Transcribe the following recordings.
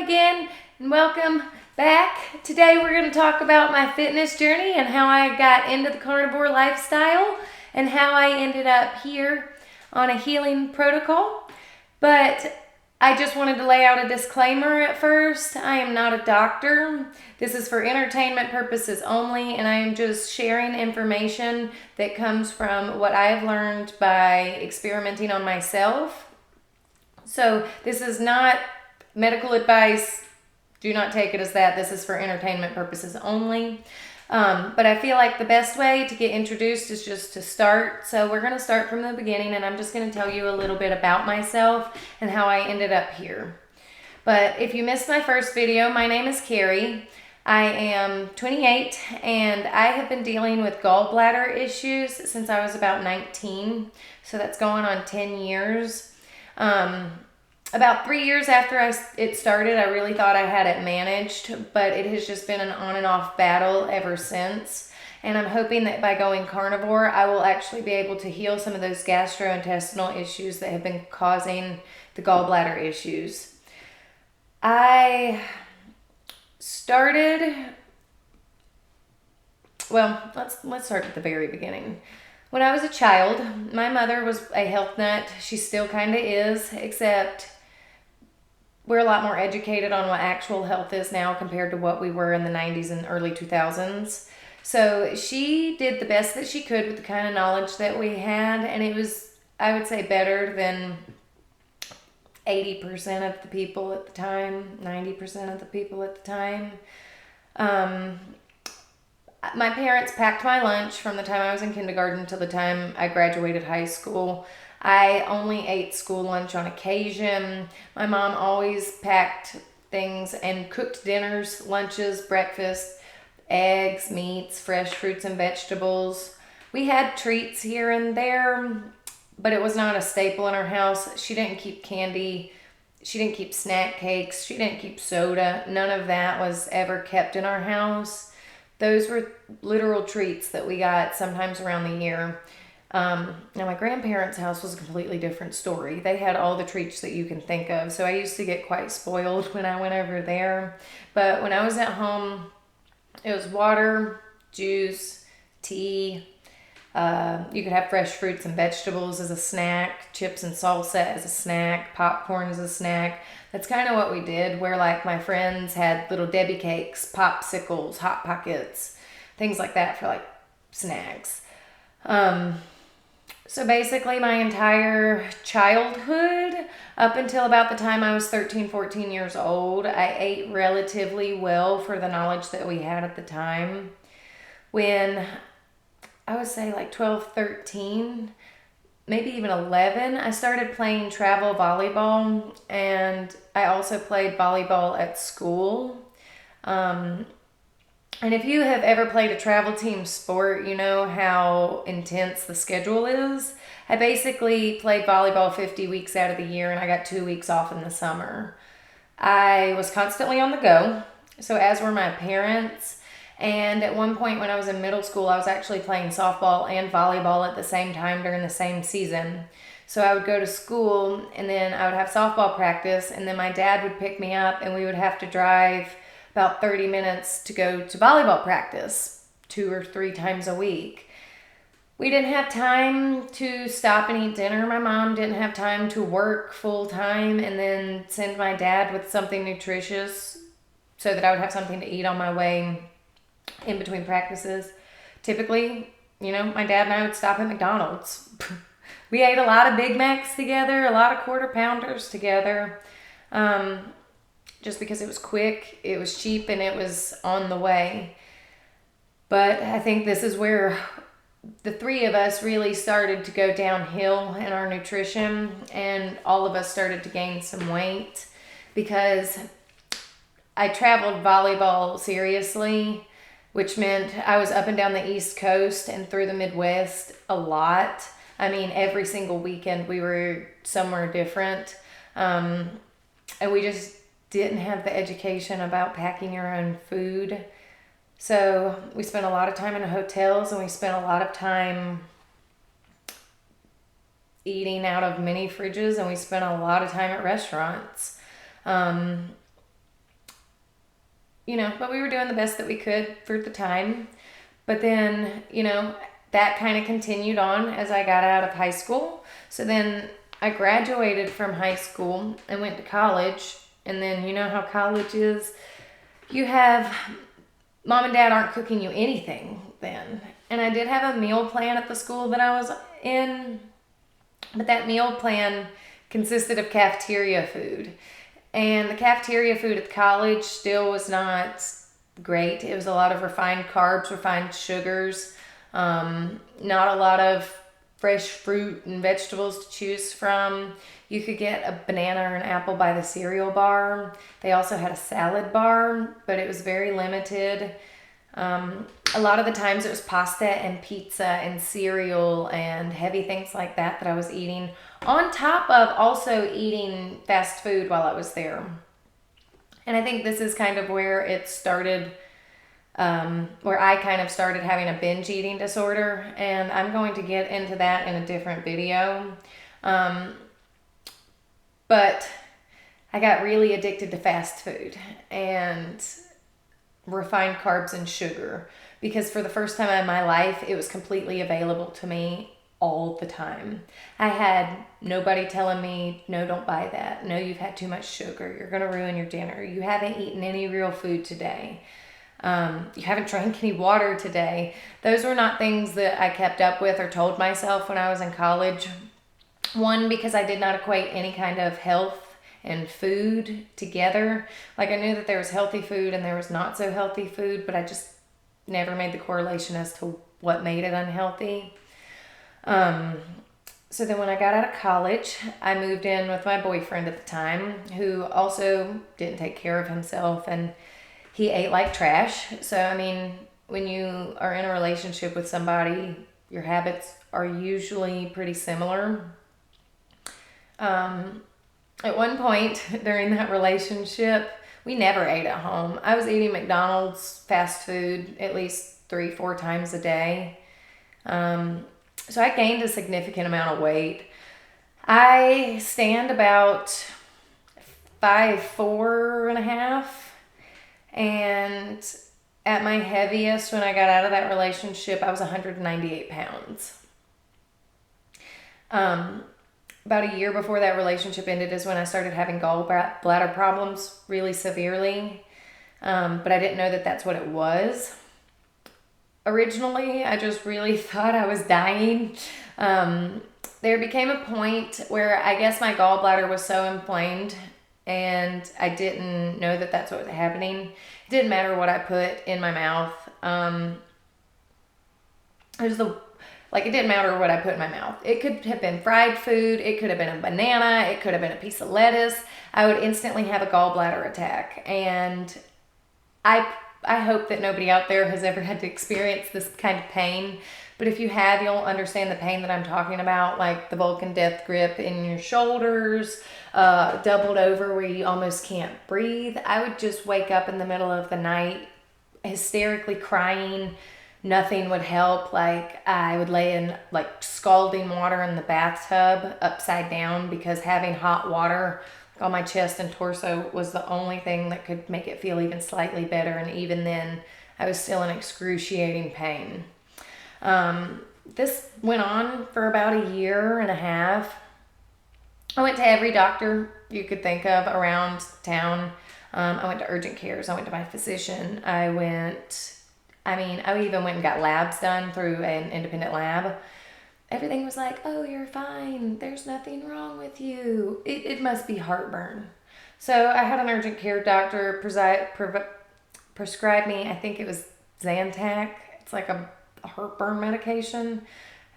again and welcome back. Today we're going to talk about my fitness journey and how I got into the carnivore lifestyle and how I ended up here on a healing protocol. But I just wanted to lay out a disclaimer at first. I am not a doctor. This is for entertainment purposes only, and I am just sharing information that comes from what I have learned by experimenting on myself. So this is not medical advice. Do not take it as that. This is for entertainment purposes only. But I feel like the best way to get introduced is just to start. So we're going to start from the beginning, and I'm just going to tell you a little bit about myself and how I ended up here. But if you missed my first video, my name is Carrie. I am 28, and I have been dealing with gallbladder issues since I was about 19. So that's going on 10 years. About 3 years after it started, I really thought I had it managed, but it has just been an on and off battle ever since. And I'm hoping that by going carnivore, I will actually be able to heal some of those gastrointestinal issues that have been causing the gallbladder issues. Let's start at the very beginning. When I was a child, my mother was a health nut. She still kind of is, except we're a lot more educated on what actual health is now compared to what we were in the 90s and early 2000s. So she did the best that she could with the kind of knowledge that we had, and it was, I would say, better than 80% of the people at the time, 90% of the people at the time. My parents packed my lunch from the time I was in kindergarten till the time I graduated high school. I only ate school lunch on occasion. My mom always packed things and cooked dinners, lunches, breakfast, eggs, meats, fresh fruits and vegetables. We had treats here and there, but it was not a staple in our house. She didn't keep candy. She didn't keep snack cakes. She didn't keep soda. None of that was ever kept in our house. Those were literal treats that we got sometimes around the year. Now my grandparents' house was a completely different story. They had all the treats that you can think of. So I used to get quite spoiled when I went over there. But when I was at home, it was water, juice, tea. You could have fresh fruits and vegetables as a snack, chips and salsa as a snack, popcorn as a snack. That's kind of what we did, where like my friends had little Debbie cakes, popsicles, Hot Pockets, things like that for like snacks. So basically my entire childhood, up until about the time I was 13, 14 years old, I ate relatively well for the knowledge that we had at the time. When I would say like 12, 13, maybe even 11, I started playing travel volleyball, and I also played volleyball at school. And if you have ever played a travel team sport, you know how intense the schedule is. I basically played volleyball 50 weeks out of the year, and I got 2 weeks off in the summer. I was constantly on the go, so as were my parents. And at one point when I was in middle school, I was actually playing softball and volleyball at the same time during the same season. So I would go to school, and then I would have softball practice, and then my dad would pick me up, and we would have to drive about 30 minutes to go to volleyball practice 2 or 3 times a week. We didn't have time to stop and eat dinner. My mom didn't have time to work full time and then send my dad with something nutritious so that I would have something to eat on my way in between practices. Typically, my dad and I would stop at McDonald's. We ate a lot of Big Macs together, a lot of Quarter Pounders together. Just because it was quick, it was cheap, and it was on the way. But I think this is where the three of us really started to go downhill in our nutrition, and all of us started to gain some weight because I traveled volleyball seriously, which meant I was up and down the East Coast and through the Midwest a lot. I mean, every single weekend we were somewhere different. And we just didn't have the education about packing your own food. So we spent a lot of time in hotels, and we spent a lot of time eating out of mini fridges, and we spent a lot of time at restaurants. but we were doing the best that we could for the time. But then, that kind of continued on as I got out of high school. So then I graduated from high school and went to college. And then, you know how college is. You have mom and dad aren't cooking you anything then. And I did have a meal plan at the school that I was in, but that meal plan consisted of cafeteria food. And the cafeteria food at college still was not great. It was a lot of refined carbs, refined sugars, not a lot of fresh fruit and vegetables to choose from. You could get a banana or an apple by the cereal bar. They also had a salad bar, but it was very limited. A lot of the times it was pasta and pizza and cereal and heavy things like that I was eating, on top of also eating fast food while I was there. And I think this is kind of where it started, where I kind of started having a binge eating disorder. And I'm going to get into that in a different video. But I got really addicted to fast food and refined carbs and sugar, because for the first time in my life, it was completely available to me all the time. I had nobody telling me, no, don't buy that. No, you've had too much sugar. You're going to ruin your dinner. You haven't eaten any real food today. You haven't drank any water today. Those were not things that I kept up with or told myself when I was in college. One, because I did not equate any kind of health and food together. Like, I knew that there was healthy food and there was not so healthy food, but I just never made the correlation as to what made it unhealthy. So then when I got out of college, I moved in with my boyfriend at the time, who also didn't take care of himself, and he ate like trash. So, I mean, when you are in a relationship with somebody, your habits are usually pretty similar. At one point during that relationship, we never ate at home. I was eating McDonald's fast food at least 3-4 times a day. So I gained a significant amount of weight. I stand about 5'4.5", and at my heaviest when I got out of that relationship, I was 198 pounds. About a year before that relationship ended is when I started having gallbladder problems really severely. But I didn't know that that's what it was. Originally, I just really thought I was dying. There became a point where I guess my gallbladder was so inflamed and I didn't know that that's what was happening. It didn't matter what I put in my mouth. It didn't matter what I put in my mouth. It could have been fried food. It could have been a banana. It could have been a piece of lettuce. I would instantly have a gallbladder attack. And I hope that nobody out there has ever had to experience this kind of pain. But if you have, you'll understand the pain that I'm talking about, like the Vulcan death grip in your shoulders, doubled over where you almost can't breathe. I would just wake up in the middle of the night hysterically crying. Nothing would help. Like, I would lay in like scalding water in the bathtub upside down, because having hot water on my chest and torso was the only thing that could make it feel even slightly better. And even then, I was still in excruciating pain. This went on for about 1.5 years. I went to every doctor you could think of around town. I went to urgent cares. I went to my physician. I even went and got labs done through an independent lab. Everything was like, oh, you're fine. There's nothing wrong with you. It must be heartburn. So I had an urgent care doctor prescribe me, I think it was Zantac. It's like a heartburn medication.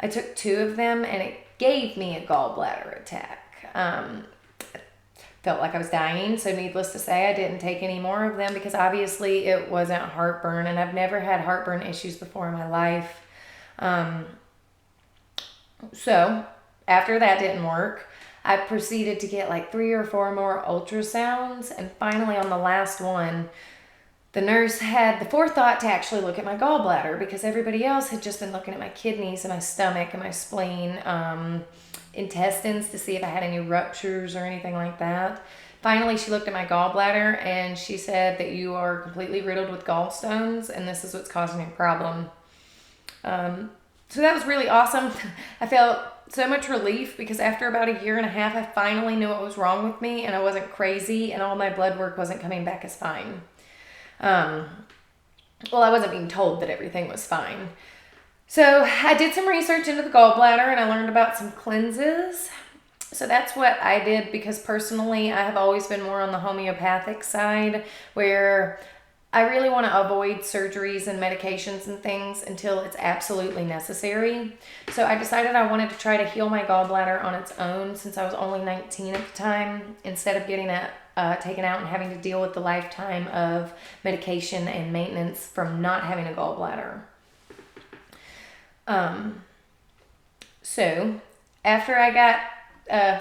I took 2 of them and it gave me a gallbladder attack. Felt like I was dying, so needless to say, I didn't take any more of them, because obviously it wasn't heartburn, and I've never had heartburn issues before in my life. So after that didn't work, I proceeded to get like 3 or 4 more ultrasounds, and finally on the last one, the nurse had the forethought to actually look at my gallbladder, because everybody else had just been looking at my kidneys and my stomach and my spleen, intestines, to see if I had any ruptures or anything like that. Finally, she looked at my gallbladder and she said that you are completely riddled with gallstones and this is what's causing your problem. So that was really awesome. I felt so much relief because after about a year and a half, I finally knew what was wrong with me and I wasn't crazy and all my blood work wasn't coming back as fine. Well, I wasn't being told that everything was fine. So I did some research into the gallbladder and I learned about some cleanses. So that's what I did because personally I have always been more on the homeopathic side where I really want to avoid surgeries and medications and things until it's absolutely necessary. So I decided I wanted to try to heal my gallbladder on its own since I was only 19 at the time instead of getting it taken out and having to deal with the lifetime of medication and maintenance from not having a gallbladder. So after I got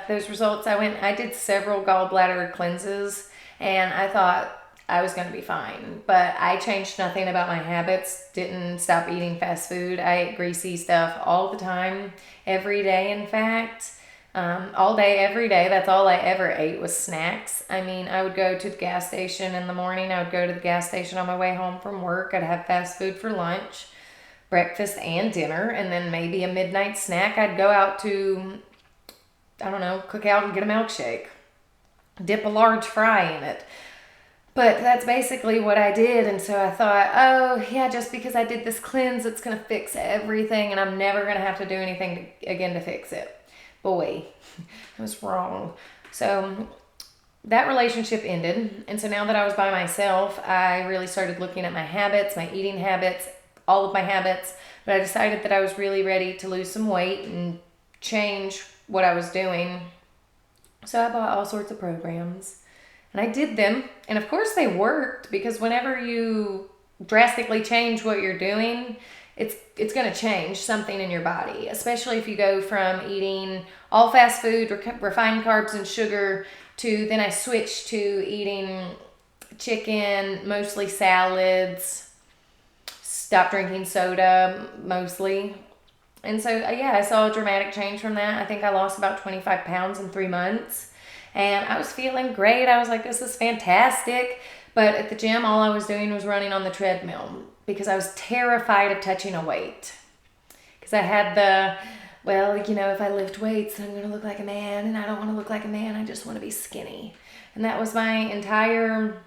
those results, I did several gallbladder cleanses and I thought I was going to be fine, but I changed nothing about my habits, didn't stop eating fast food. I ate greasy stuff all the time, every day in fact, all day, every day. That's all I ever ate was snacks. I mean, I would go to the gas station in the morning. I would go to the gas station on my way home from work. I'd have fast food for lunch, breakfast and dinner, and then maybe a midnight snack. I'd go out to, I don't know, cook out and get a milkshake, dip a large fry in it. But that's basically what I did. And so I thought, oh yeah, just because I did this cleanse, it's going to fix everything and I'm never going to have to do anything again to fix it. Boy, I was wrong. So that relationship ended. And so now that I was by myself, I really started looking at my habits, my eating habits, all of my habits. But I decided that I was really ready to lose some weight and change what I was doing. So I bought all sorts of programs. And I did them, and of course they worked because whenever you drastically change what you're doing, it's going to change something in your body, especially if you go from eating all fast food, refined carbs and sugar, to then I switched to eating chicken, mostly salads, stopped drinking soda mostly. And so, yeah, I saw a dramatic change from that. I think I lost about 25 pounds in 3 months. And I was feeling great. I was like, this is fantastic. But at the gym, all I was doing was running on the treadmill because I was terrified of touching a weight. Because I had if I lift weights, then I'm going to look like a man. And I don't want to look like a man. I just want to be skinny. And that was my entire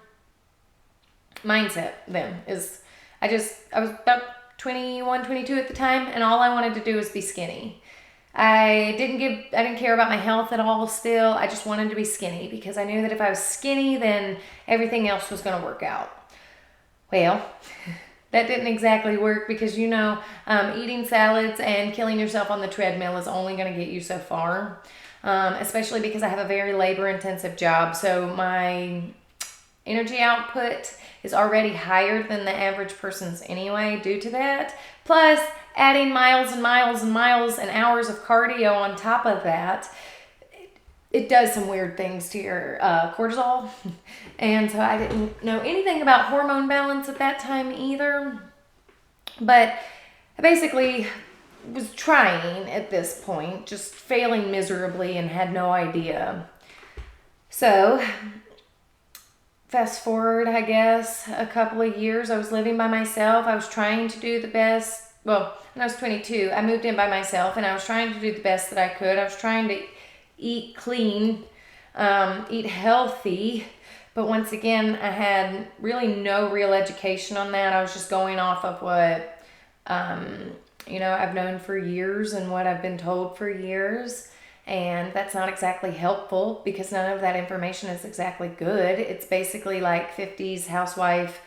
mindset then. I was about 21, 22 at the time. And all I wanted to do was be skinny. I didn't care about my health at all still. I just wanted to be skinny because I knew that if I was skinny, then everything else was going to work out. Well, that didn't exactly work because, eating salads and killing yourself on the treadmill is only going to get you so far, especially because I have a very labor-intensive job. So my energy output is already higher than the average person's anyway due to that. Plus, adding miles and miles and miles and hours of cardio on top of that, it does some weird things to your cortisol. And so I didn't know anything about hormone balance at that time either. But I basically was trying at this point, just failing miserably and had no idea. So fast forward, I guess, a couple of years, I was living by myself. I was trying to do the best. Well, when I was 22, I moved in by myself and I was trying to do the best that I could. I was trying to eat clean, eat healthy. But once again, I had really no real education on that. I was just going off of what, I've known for years and what I've been told for years. And that's not exactly helpful because none of that information is exactly good. It's basically like 50s housewife,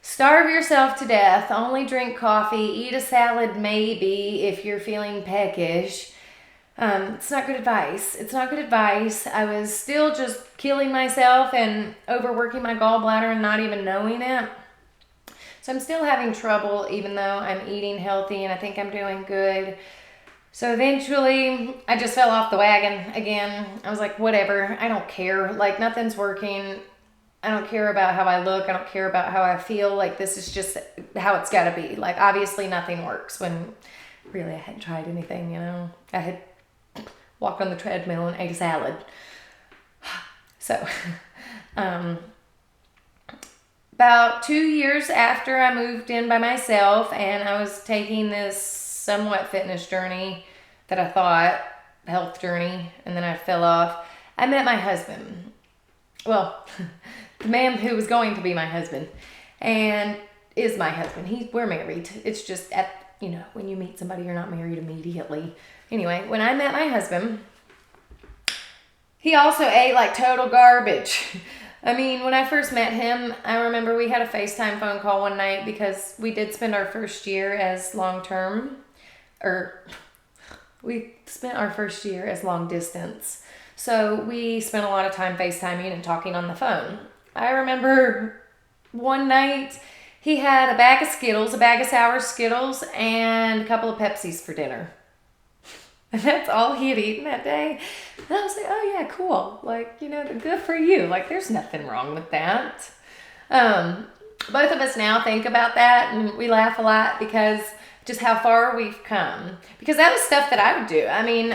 starve yourself to death, only drink coffee, eat a salad maybe if you're feeling peckish. It's not good advice. It's not good advice. I was still just killing myself and overworking my gallbladder and not even knowing it. So I'm still having trouble even though I'm eating healthy and I think I'm doing good. So eventually I just fell off the wagon again. I was like, whatever, I don't care. Like nothing's working. I don't care about how I look. I don't care about how I feel. Like this is just how it's got to be. Like obviously nothing works when really I hadn't tried anything, I had walked on the treadmill and ate a salad. So So, um, about 2 years after I moved in by myself and I was taking this somewhat fitness journey that I thought, health journey, and then I fell off, I met my husband. Well, the man who was going to be my husband and is my husband. We're married. It's just when you meet somebody, you're not married immediately. Anyway, when I met my husband, he also ate like total garbage. I mean, when I first met him, I remember we had a FaceTime phone call one night because we did spend our first year as long distance. So we spent a lot of time FaceTiming and talking on the phone. I remember one night he had a bag of Skittles, a bag of sour Skittles, and a couple of Pepsis for dinner. And that's all he had eaten that day. And I was like, oh yeah, cool. Like, good for you. Like, there's nothing wrong with that. Both of us now think about that and we laugh a lot because just how far we've come. Because that was stuff that I would do. I mean,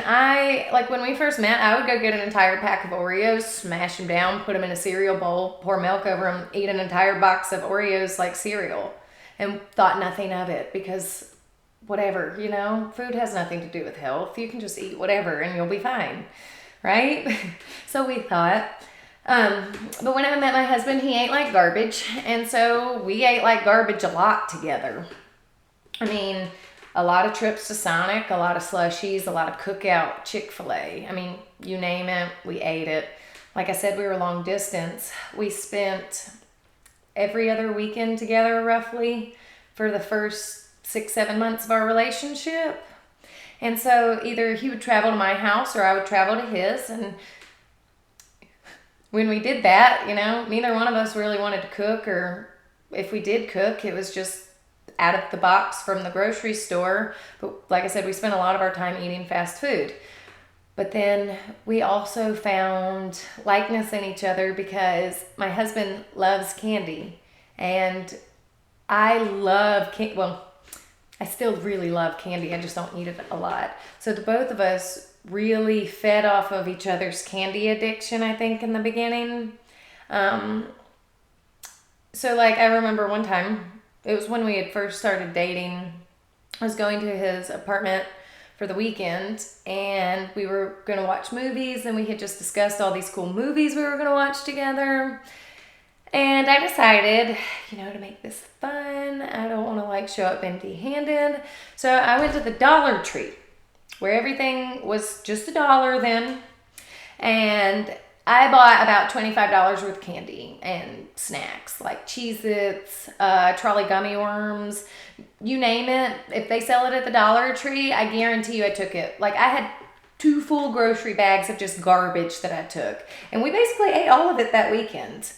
when we first met, I would go get an entire pack of Oreos, smash them down, put them in a cereal bowl, pour milk over them, eat an entire box of Oreos like cereal, and thought nothing of it because whatever, food has nothing to do with health. You can just eat whatever and you'll be fine, right? So we thought. But when I met my husband, he ate like garbage, and so we ate like garbage a lot together. I mean, a lot of trips to Sonic, a lot of slushies, a lot of cookout, Chick-fil-A. I mean, you name it, we ate it. Like I said, we were long distance. We spent every other weekend together roughly for the first 6-7 months of our relationship. And so either he would travel to my house or I would travel to his. And when we did that, neither one of us really wanted to cook, or if we did cook, it was just out of the box from the grocery store. But like I said, we spent a lot of our time eating fast food. But then we also found likeness in each other because my husband loves candy and I love candy. Well, I still really love candy. I just don't eat it a lot. So the both of us really fed off of each other's candy addiction, I think, in the beginning. So like I remember one time, it was when we had first started dating. I was going to his apartment for the weekend and we were going to watch movies, and we had just discussed all these cool movies we were going to watch together. And I decided, to make this fun, I don't want to show up empty-handed. So I went to the Dollar Tree where everything was just $1 then. And I bought about $25 worth of candy and snacks like Cheez-Its, trolley gummy worms, you name it. If they sell it at the Dollar Tree, I guarantee you I took it. Like I had 2 full grocery bags of just garbage that I took. And we basically ate all of it that weekend.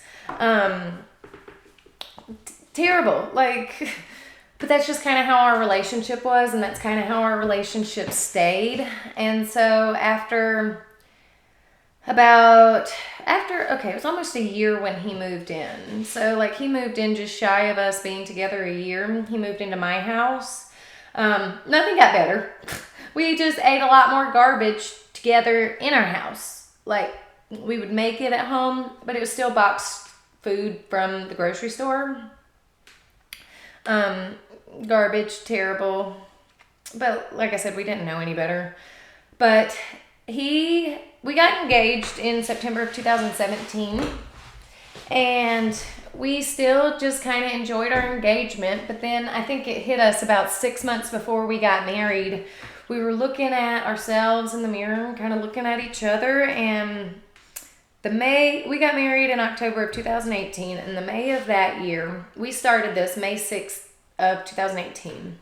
Terrible. But that's just kind of how our relationship was, and that's kind of how our relationship stayed. And so it was almost a year when he moved in. So he moved in just shy of us being together a year. He moved into my house. Nothing got better. We just ate a lot more garbage together in our house. We would make it at home, but it was still boxed food from the grocery store. Garbage, terrible. But like I said, we didn't know any better. But we got engaged in September of 2017, and we still just kind of enjoyed our engagement. But then I think it hit us about 6 months before we got married. We were looking at ourselves in the mirror, kind of looking at each other, and we got married in October of 2018, and the May of that year, we started this May 6th of 2018.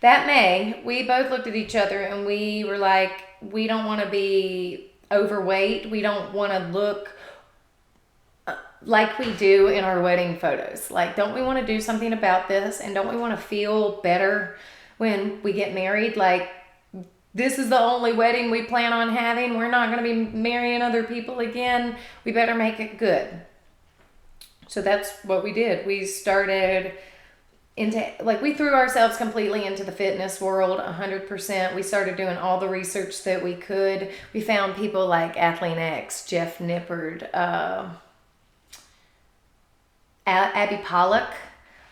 That May, we both looked at each other and we were like, we don't want to be overweight. We don't want to look like we do in our wedding photos. Don't we want to do something about this? And don't we want to feel better when we get married? This is the only wedding we plan on having. We're not going to be marrying other people again. We better make it good. So that's what we did. We started into, like, we threw ourselves completely into the fitness world 100%. We started doing all the research that we could. We found people like Athlean X, Jeff Nippard, Abby Pollock.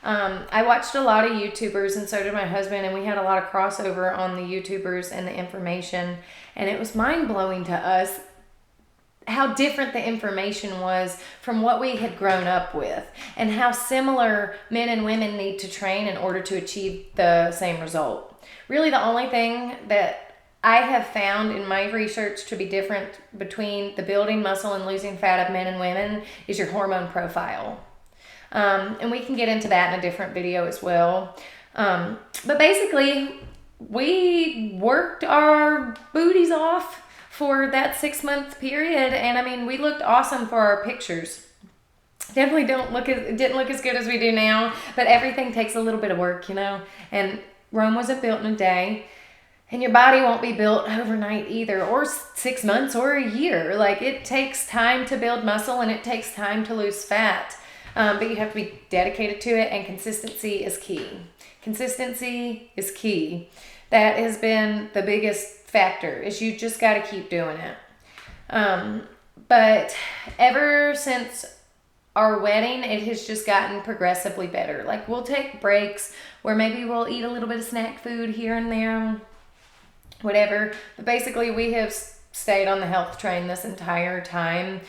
I watched a lot of YouTubers, and so did my husband, and we had a lot of crossover on the YouTubers and the information, and it was mind-blowing to us how different the information was from what we had grown up with, and how similar men and women need to train in order to achieve the same result. Really, the only thing that I have found in my research to be different between the building muscle and losing fat of men and women is your hormone profile. And we can get into that in a different video as well. But basically, we worked our booties off for that 6-month period, and I mean, we looked awesome for our pictures. Definitely didn't look as good as we do now, but everything takes a little bit of work, you know. And Rome wasn't built in a day, and your body won't be built overnight either, or 6 months or a year. Like, it takes time to build muscle, and it takes time to lose fat. But you have to be dedicated to it, and consistency is key. Consistency is key. That has been the biggest factor, is you just got to keep doing it. But ever since our wedding, it has just gotten progressively better. Like, we'll take breaks where maybe we'll eat a little bit of snack food here and there, whatever. But basically, we have stayed on the health train this entire time.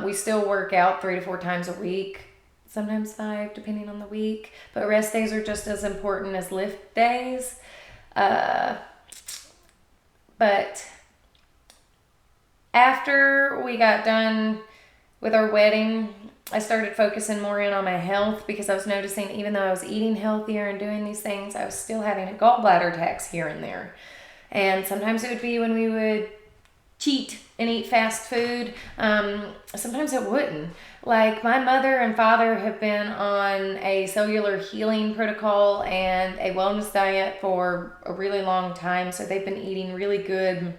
We still work out 3 to 4 times a week, sometimes 5, depending on the week. But rest days are just as important as lift days. But after we got done with our wedding, I started focusing more in on my health, because I was noticing even though I was eating healthier and doing these things, I was still having a gallbladder attacks here and there. And sometimes it would be when we would cheat and eat fast food. Sometimes it wouldn't. Like, my mother and father have been on a cellular healing protocol and a wellness diet for a really long time. So they've been eating really good,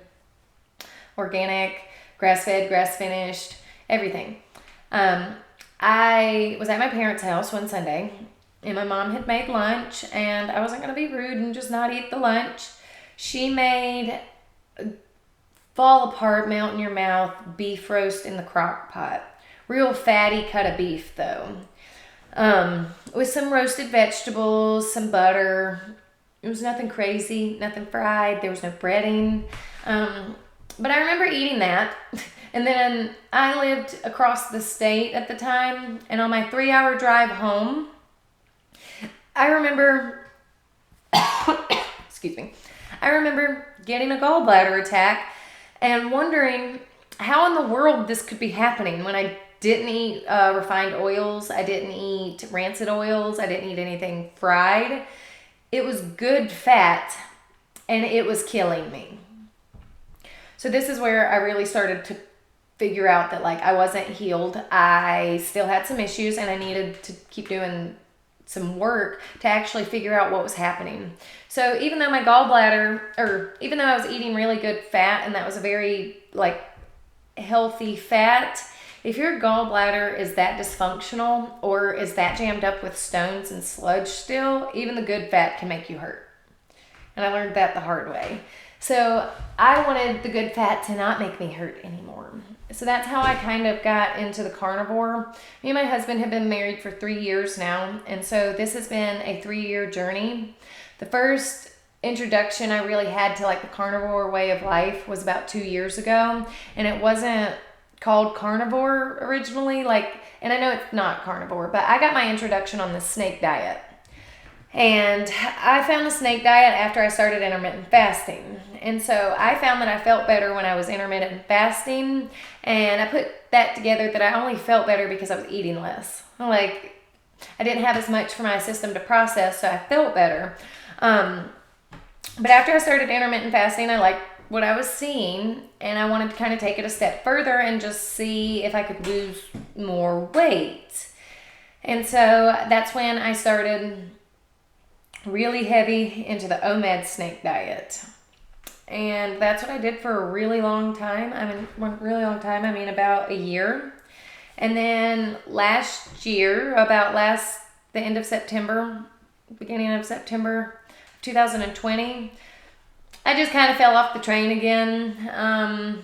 organic, grass-fed, grass-finished, everything. I was at my parents' house one Sunday, and my mom had made lunch, and I wasn't going to be rude and just not eat the lunch. She made fall apart, melt in your mouth beef roast in the crock pot. Real fatty cut of beef, though. With some roasted vegetables, some butter. It was nothing crazy, nothing fried. There was no breading. But I remember eating that. And then I lived across the state at the time. And on my 3-hour drive home, I remember, excuse me, I remember getting a gallbladder attack and wondering how in the world this could be happening when I didn't eat refined oils. I didn't eat rancid oils. I didn't eat anything fried. It was good fat, and it was killing me. So this is where I really started to figure out that, like, I wasn't healed. I still had some issues, and I needed to keep doing some work to actually figure out what was happening. So even though my gallbladder, or even though I was eating really good fat, and that was a very, like, healthy fat, if your gallbladder is that dysfunctional or is that jammed up with stones and sludge still, even the good fat can make you hurt. And I learned that the hard way. So I wanted the good fat to not make me hurt anymore. So that's how I kind of got into the carnivore. Me and my husband have been married for 3 years now. And so this has been a 3-year journey. The first introduction I really had to, like, the carnivore way of life was about 2 years ago. And it wasn't called carnivore originally, like, and I know it's not carnivore, but I got my introduction on the snake diet. And I found the snake diet after I started intermittent fasting. And so I found that I felt better when I was intermittent fasting, and I put that together that I only felt better because I was eating less. Like, I didn't have as much for my system to process, so I felt better. But after I started intermittent fasting, I liked what I was seeing, and I wanted to kind of take it a step further and just see if I could lose more weight. And so that's when I started really heavy into the OMAD snake diet. And that's what I did for a really long time. I mean about a year. And then last year, the end of September, beginning of September 2020. I just kind of fell off the train again.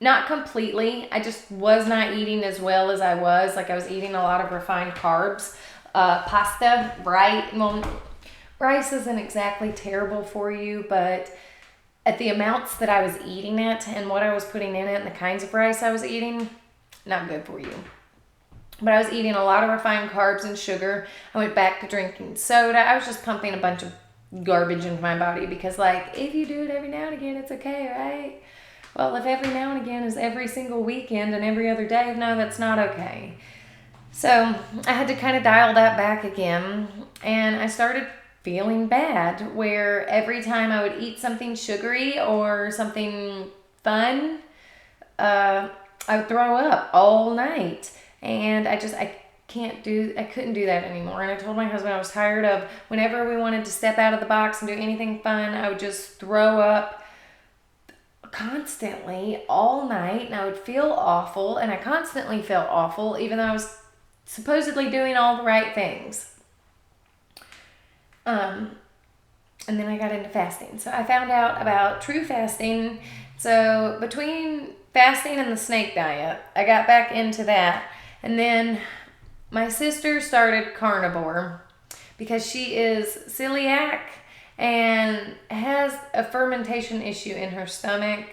Not completely. I just was not eating as well as I was. Like, I was eating a lot of refined carbs. Pasta, rice isn't exactly terrible for you, but at the amounts that I was eating it and what I was putting in it and the kinds of rice I was eating, not good for you. But I was eating a lot of refined carbs and sugar. I went back to drinking soda. I was just pumping a bunch of garbage into my body because, like, if you do it every now and again, it's okay, right? Well, if every now and again is every single weekend and every other day, no, that's not okay. So I had to kind of dial that back again, and I started feeling bad where every time I would eat something sugary or something fun, I would throw up all night. And I couldn't do that anymore. And I told my husband I was tired of whenever we wanted to step out of the box and do anything fun, I would just throw up constantly all night, and I would feel awful, and I constantly felt awful even though I was supposedly doing all the right things. And then I got into fasting. So I found out about true fasting. So between fasting and the snake diet, I got back into that. And then my sister started carnivore because she is celiac and has a fermentation issue in her stomach.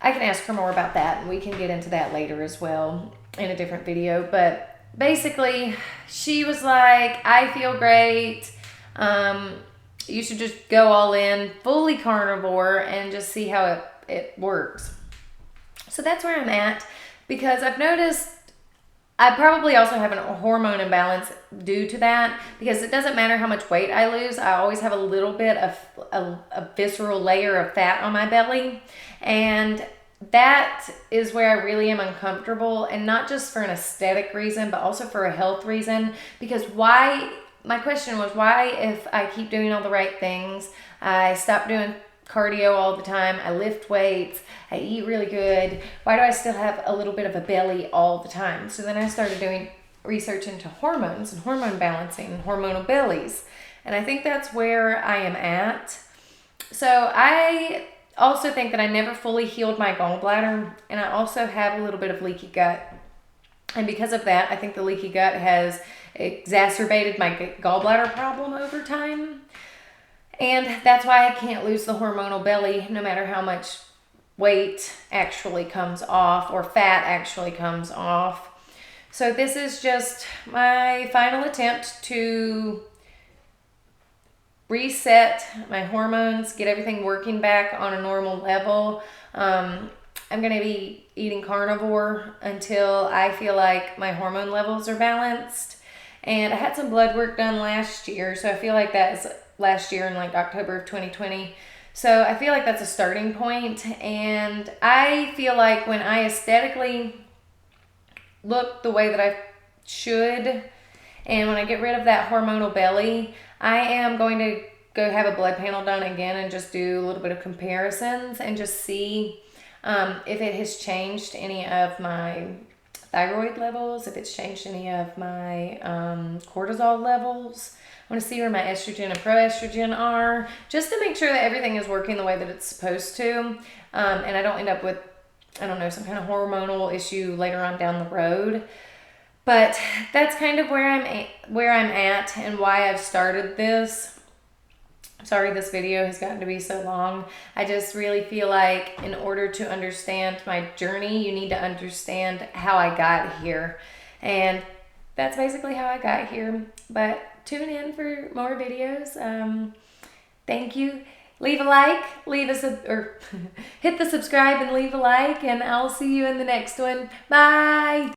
I can ask her more about that, and we can get into that later as well in a different video. But basically, she was like, I feel great. You should just go all in, fully carnivore, and just see how it works. So that's where I'm at, because I've noticed I probably also have a hormone imbalance due to that, because it doesn't matter how much weight I lose. I always have a little bit of a visceral layer of fat on my belly, and that is where I really am uncomfortable, and not just for an aesthetic reason, but also for a health reason. Because my question was, why, if I keep doing all the right things, I stop doing cardio all the time, I lift weights, I eat really good, why do I still have a little bit of a belly all the time? So then I started doing research into hormones and hormone balancing and hormonal bellies, and I think that's where I am at. So I also think that I never fully healed my gallbladder, and I also have a little bit of leaky gut, and because of that, I think the leaky gut has exacerbated my gallbladder problem over time. And that's why I can't lose the hormonal belly no matter how much weight actually comes off or fat actually comes off. So this is just my final attempt to reset my hormones, get everything working back on a normal level. I'm going to be eating carnivore until I feel like my hormone levels are balanced. And I had some blood work done last year, so I feel like that's last year in like October of 2020. So I feel like that's a starting point, and I feel like when I aesthetically look the way that I should, and when I get rid of that hormonal belly, I am going to go have a blood panel done again and just do a little bit of comparisons and just see if it has changed any of my thyroid levels, if it's changed any of my cortisol levels. I want to see where my estrogen and proestrogen are, just to make sure that everything is working the way that it's supposed to, and I don't end up with, I don't know, some kind of hormonal issue later on down the road. But that's kind of where I'm at and why I've started this. Sorry this video has gotten to be so long. I just really feel like in order to understand my journey, you need to understand how I got here. And that's basically how I got here. But tune in for more videos. Thank you. Leave a like, hit the subscribe and leave a like, and I'll see you in the next one. Bye.